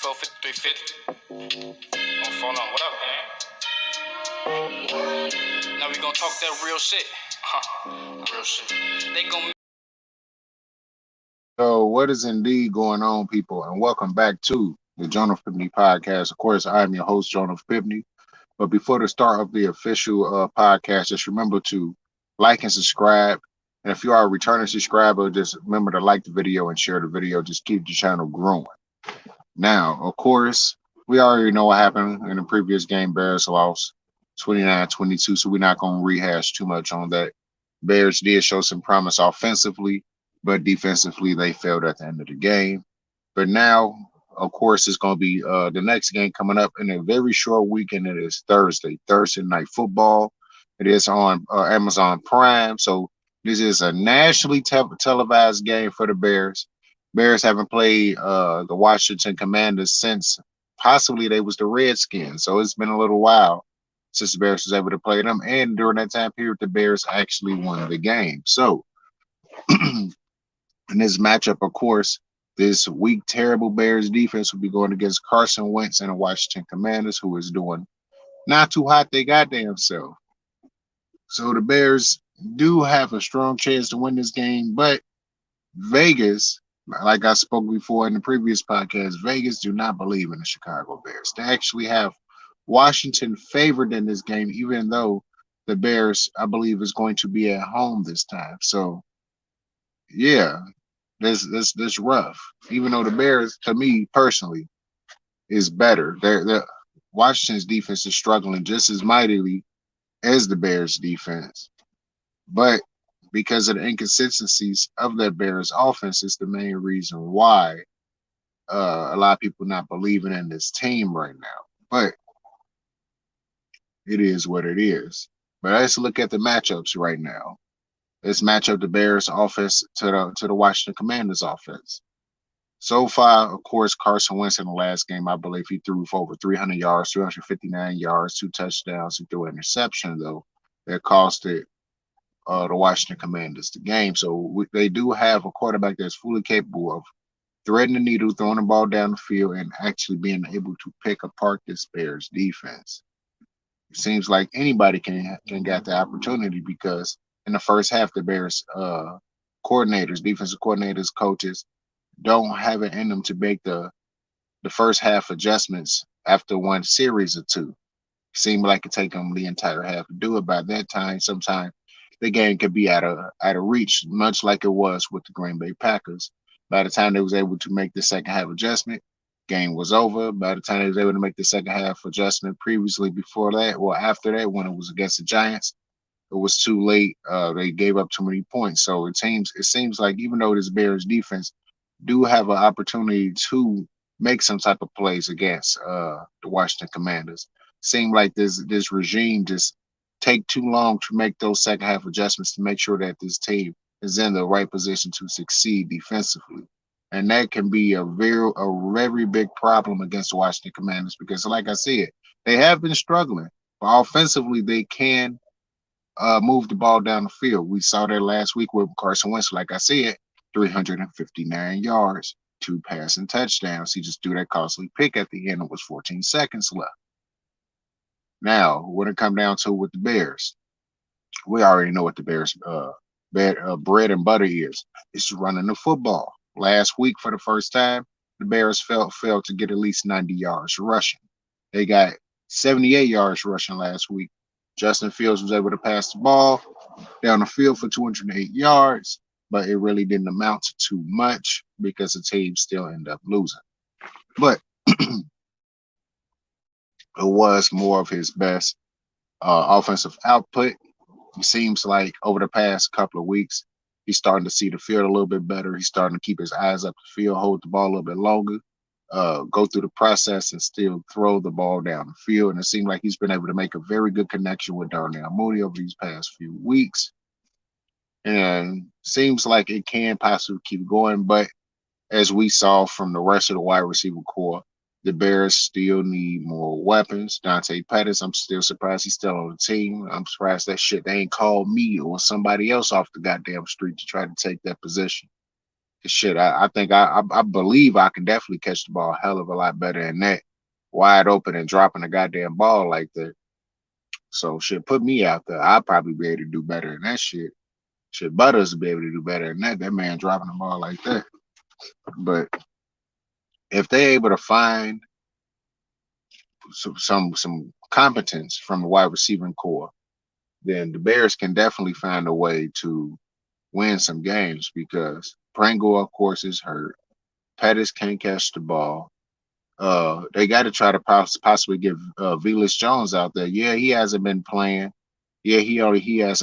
350. On phone on. What up, man? Now we gonna talk that real shit. Real shit. They gonna. So, what is indeed going on, people? And welcome back to the JONETH PIPTNE podcast. Of course, I am your host, JONETH PIPTNE. But before the start of the official podcast, just remember to like and subscribe. And if you are a returning subscriber, just remember to like the video and share the video. Just keep the channel growing. Now, of course, we already know what happened in the previous game. Bears lost 29-22, so we're not going to rehash too much on that. Bears did show some promise offensively, but defensively, they failed at the end of the game. But now, of course, it's going to be the next game coming up in a very short weekend. It is Thursday Night Football. It is on Amazon Prime. So this is a nationally televised game for the Bears. Bears haven't played the Washington Commanders since possibly they was the Redskins. So it's been a little while since the Bears was able to play them. And during that time period, the Bears actually won the game. So in this matchup, of course, this weak, terrible Bears defense will be going against Carson Wentz and the Washington Commanders, who is doing not too hot they goddamn self. So the Bears do have a strong chance to win this game, but Vegas, like I spoke before in the previous podcast, Vegas do not believe in the Chicago Bears. They actually have Washington favored in this game, even though the Bears, I believe, is going to be at home this time. So, yeah, this rough. Even though the Bears, to me personally, is better. They're Washington's defense is struggling just as mightily as the Bears' defense, but because of the inconsistencies of that Bears offense is the main reason why a lot of people not believing in this team right now. But it is what it is. But let's look at the matchups right now. Let's match up the Bears offense to the Washington Commanders offense. So far, of course, Carson Wentz in the last game, I believe he threw for over 300 yards, 359 yards, 2 touchdowns. He threw an interception, though, that cost it the Washington Commanders the game. So they do have a quarterback that's fully capable of threading the needle, throwing the ball down the field, and actually being able to pick apart this Bears defense. It seems like anybody can get the opportunity because in the first half, the Bears coordinators, defensive coordinators, coaches don't have it in them to make the first half adjustments after one series or two. It seemed like it take them the entire half to do it. By that time, sometimes the game could be out of reach, much like it was with the Green Bay Packers. By the time they was able to make the second half adjustment, game was over. By the time they was able to make the second half adjustment previously before that or after that, when it was against the Giants, it was too late. They gave up too many points. So it seems like even though this Bears defense do have an opportunity to make some type of plays against the Washington Commanders, seem like this regime just take too long to make those second half adjustments to make sure that this team is in the right position to succeed defensively. And that can be a very big problem against the Washington Commanders because, like I said, they have been struggling. But offensively, they can move the ball down the field. We saw that last week with Carson Wentz, like I said, 359 yards, 2 passing touchdowns. He just threw that costly pick at the end. It was 14 seconds left. Now, when it come down to with the Bears, we already know what the Bears' bread and butter is. It's running the football. Last week, for the first time, the Bears failed to get at least 90 yards rushing. They got 78 yards rushing last week. Justin Fields was able to pass the ball down the field for 208 yards, but it really didn't amount to too much because the team still ended up losing. But it was more of his best offensive output. It seems like over the past couple of weeks, he's starting to see the field a little bit better. He's starting to keep his eyes up the field, hold the ball a little bit longer, go through the process and still throw the ball down the field. And it seems like he's been able to make a very good connection with Darnell Mooney over these past few weeks. And seems like it can possibly keep going. But as we saw from the rest of the wide receiver core, the Bears still need more weapons. Dante Pettis, I'm still surprised he's still on the team. I'm surprised that shit they ain't called me or somebody else off the goddamn street to try to take that position. Shit, I think I believe I can definitely catch the ball a hell of a lot better than that, wide open and dropping a goddamn ball like that. So shit, put me out there. I'll probably be able to do better than that shit. Shit, Butters will be able to do better than that. That man dropping the ball like that. But if they're able to find some competence from the wide receiving core, then the Bears can definitely find a way to win some games because Pringle, of course, is hurt. Pettis can't catch the ball. They got to try to possibly get Velus Jones out there. Yeah, he hasn't been playing. Yeah, he has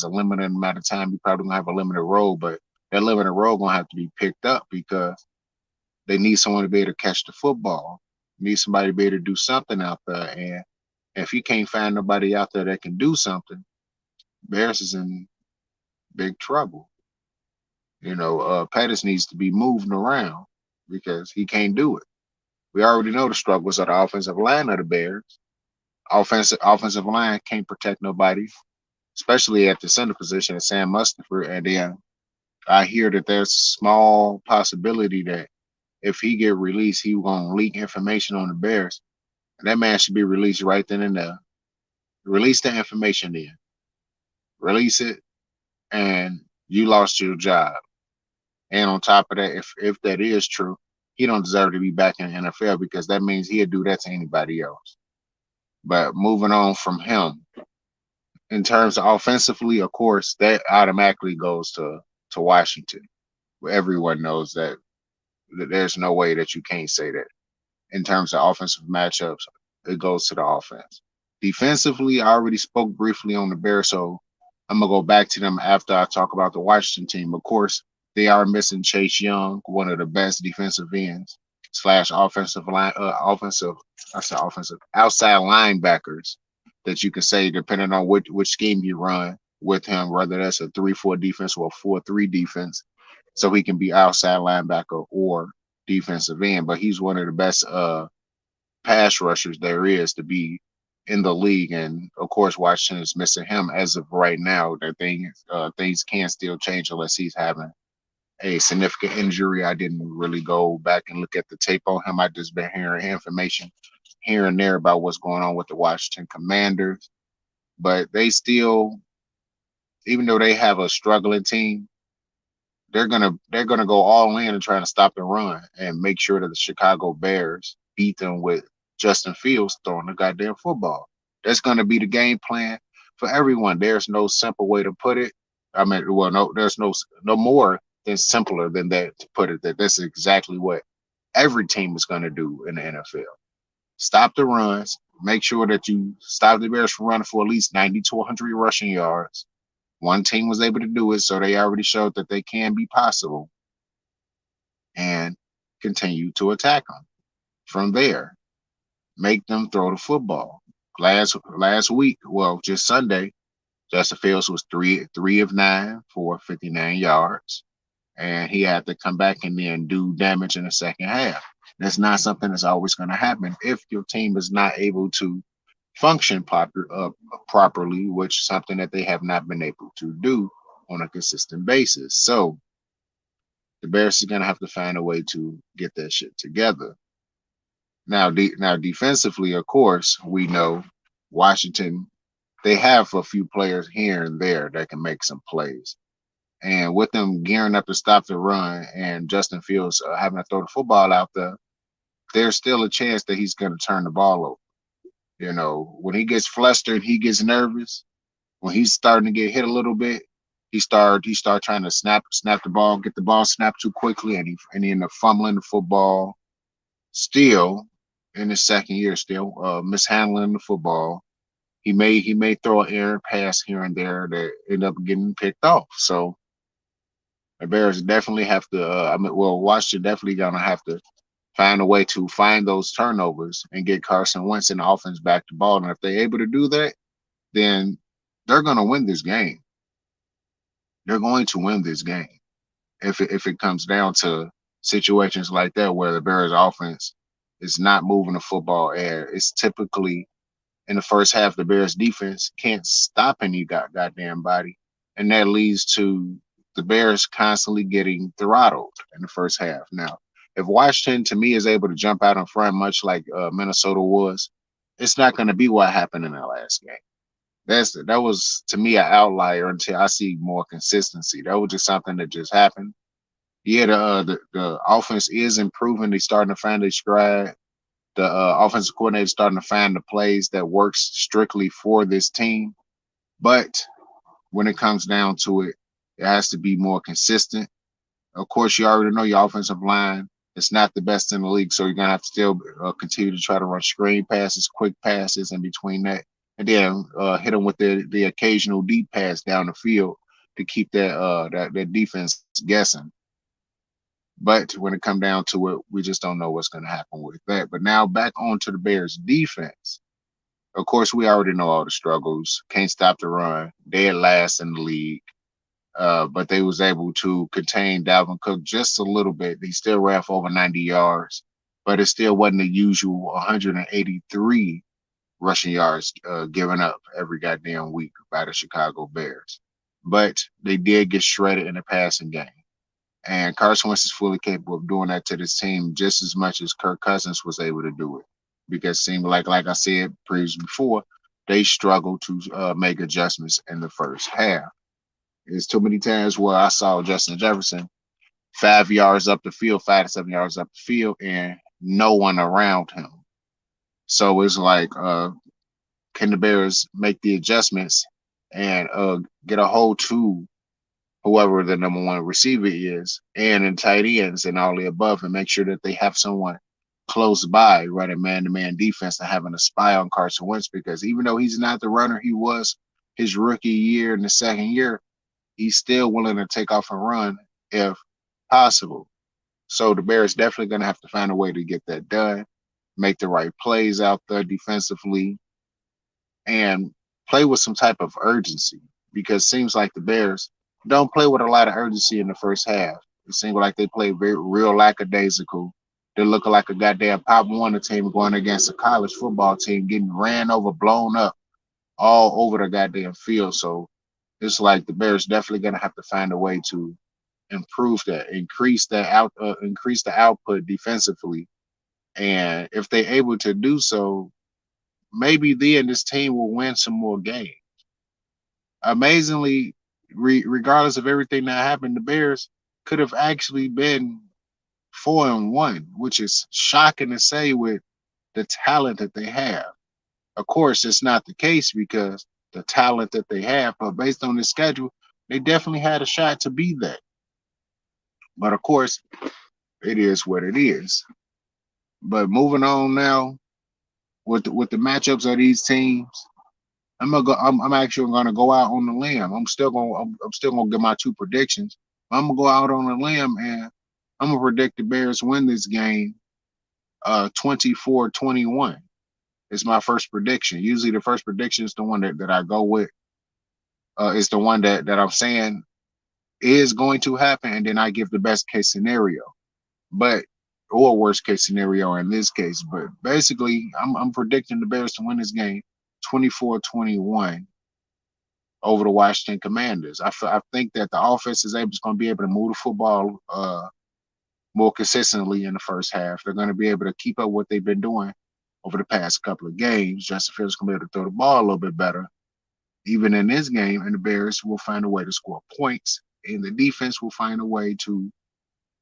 a limited amount of time. He probably gonna have a limited role, but that limited role gonna have to be picked up because they need someone to be able to catch the football. Need somebody to be able to do something out there. And if you can't find nobody out there that can do something, Bears is in big trouble. Pettis needs to be moving around because he can't do it. We already know the struggles of the offensive line of the Bears. Offensive line can't protect nobody, especially at the center position of Sam Mustipher. And then I hear that there's a small possibility that if he get released, he gonna leak information on the Bears. And that man should be released right then and there. Release the information then. Release it, and you lost your job. And on top of that, if that is true, he don't deserve to be back in the NFL because that means he'd do that to anybody else. But moving on from him, in terms of offensively, of course, that automatically goes to Washington. Everyone knows that there's no way that you can't say that. In terms of offensive matchups, it goes to the offense. Defensively, I already spoke briefly on the Bears, so I'm gonna go back to them after I talk about the Washington team. Of course, they are missing Chase Young, one of the best defensive ends slash offensive line, offensive outside linebackers that you can say depending on which scheme you run with him, whether that's a 3-4 defense or a 4-3 defense. So he can be outside linebacker or defensive end, but he's one of the best pass rushers there is to be in the league. And of course, Washington is missing him as of right now. That things can still change unless he's having a significant injury. I didn't really go back and look at the tape on him. I just been hearing information here and there about what's going on with the Washington Commanders. But they still, even though they have a struggling team, they're gonna go all in and trying to stop the run and make sure that the Chicago Bears beat them with Justin Fields throwing the goddamn football. That's gonna be the game plan for everyone. There's no simple way to put it. I mean, well, no, there's no more than simpler than that to put it. That that's exactly what every team is gonna do in the NFL. Stop the runs. Make sure that you stop the Bears from running for at least 90 to 100 rushing yards. One team was able to do it, so they already showed that they can be possible and continue to attack them. From there, make them throw the football. Last week, well, just Sunday, Justin Fields was three of 9 for 59 yards, and he had to come back and then do damage in the second half. That's not something that's always going to happen if your team is not able to function properly, which is something that they have not been able to do on a consistent basis. So the Bears are going to have to find a way to get that shit together. Now, defensively, of course, we know Washington, they have a few players here and there that can make some plays. And with them gearing up to stop the run and Justin Fields having to throw the football out there, there's still a chance that he's going to turn the ball over. When he gets flustered, he gets nervous. When he's starting to get hit a little bit, he start trying to snap the ball, get the ball snapped too quickly, and he end up fumbling the football. Still, in his second year, still mishandling the football. He may throw an errant pass here and there that end up getting picked off. So the Bears definitely have to. Washington definitely gonna have to find a way to find those turnovers and get Carson Wentz in the offense back to ball. And if they're able to do that, then they're going to win this game. They're going to win this game if it comes down to situations like that where the Bears offense is not moving the football air. It's typically in the first half, the Bears defense can't stop any goddamn body. And that leads to the Bears constantly getting throttled in the first half. Now, if Washington to me is able to jump out in front, much like Minnesota was, it's not going to be what happened in that last game. That was to me an outlier until I see more consistency. That was just something that just happened. Yeah, the offense is improving. They starting to find their stride. The offensive coordinator is starting to find the plays that works strictly for this team. But when it comes down to it, it has to be more consistent. Of course, you already know your offensive line is not the best in the league, so you're gonna have to still continue to try to run screen passes, quick passes in between that, and then hit them with the occasional deep pass down the field to keep that defense guessing. But when it come down to it, we just don't know what's going to happen with that. But now back onto the Bears defense. Of course, we already know all the struggles. Can't stop the run. Dead last in the league. But they was able to contain Dalvin Cook just a little bit. He still ran for over 90 yards, but it still wasn't the usual 183 rushing yards given up every goddamn week by the Chicago Bears. But they did get shredded in the passing game. And Carson Wentz is fully capable of doing that to this team just as much as Kirk Cousins was able to do it. Because it seemed like I said previously before, they struggled to make adjustments in the first half. There's too many times where I saw Justin Jefferson 5 yards up the field, 5 to 7 yards up the field, and no one around him. So it's like, can the Bears make the adjustments and get a hold to whoever the number one receiver is, and in tight ends and all the above, and make sure that they have someone close by running man-to-man defense and having a spy on Carson Wentz, because even though he's not the runner he was his rookie year and the second year, he's still willing to take off and run if possible. So the Bears definitely going to have to find a way to get that done, make the right plays out there defensively, and play with some type of urgency, because it seems like the Bears don't play with a lot of urgency in the first half. It seems like they play very real lackadaisical. They're looking like a goddamn Pop Warner team going against a college football team, getting ran over, blown up all over the goddamn field. So it's like the Bears definitely going to have to find a way to improve that, increase the output defensively. And if they're able to do so, maybe then this team will win some more games. Amazingly, regardless of everything that happened, the Bears could have actually been 4-1, which is shocking to say with the talent that they have. Of course, it's not the case because the talent that they have, but based on the schedule, they definitely had a shot to be that. But of course, it is what it is. But moving on now with the matchups of these teams, I'm actually gonna go out on the limb. I'm still gonna get my two predictions. I'm gonna go out on a limb and I'm gonna predict the Bears win this game 24-21. It's my first prediction. Usually the first prediction is the one that I go with. Is the one that I'm saying is going to happen, and then I give the best case scenario. But or worst case scenario in this case. But basically I'm predicting the Bears to win this game 24-21 over the Washington Commanders. I think that the offense is going to be able to move the football more consistently in the first half. They're going to be able to keep up what they've been doing over the past couple of games. Justin Fields going to be able to throw the ball a little bit better, even in this game, and the Bears will find a way to score points, and the defense will find a way to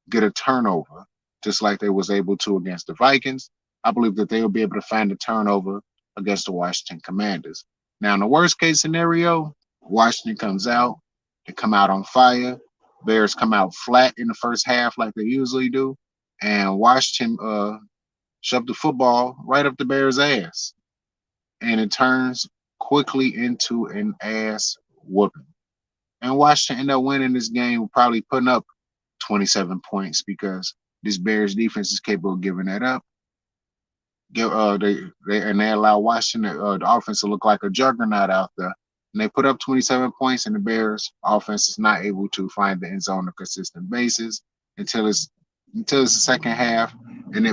get a turnover, just like they was able to against the Vikings. I believe that they will be able to find a turnover against the Washington Commanders. Now, in the worst case scenario, Washington comes out, they come out on fire. Bears come out flat in the first half like they usually do, and Washington shoved the football right up the Bears' ass, and it turns quickly into an ass whooping. And Washington ended up winning this game, probably putting up 27 points because this Bears defense is capable of giving that up. They allow Washington the offense to look like a juggernaut out there, and they put up 27 points, and the Bears offense is not able to find the end zone on a consistent basis until it's the second half,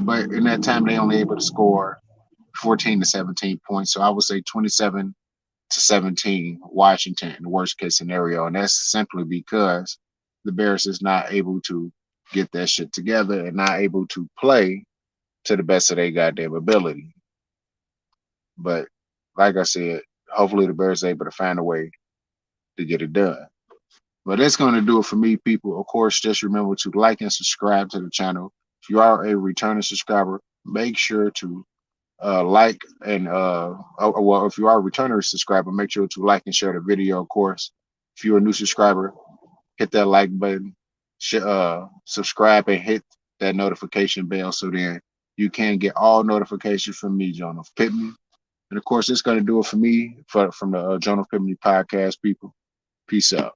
but in that time they only able to score 14 to 17 points. So I would say 27 to 17 Washington in the worst case scenario, and that's simply because the Bears is not able to get that shit together and not able to play to the best of their goddamn ability. But like I said, hopefully the Bears are able to find a way to get it done. But that's going to do it for me, people. Of course, just remember to like and subscribe to the channel. If you are a returning subscriber, make sure to like and well, if you are a returner subscriber, make sure to like and share the video. Of course, if you're a new subscriber, hit that like button, subscribe, and hit that notification bell so then you can get all notifications from me, Joneth Piptne. And of course, it's going to do it for me from the Joneth Piptne podcast, people. Peace out.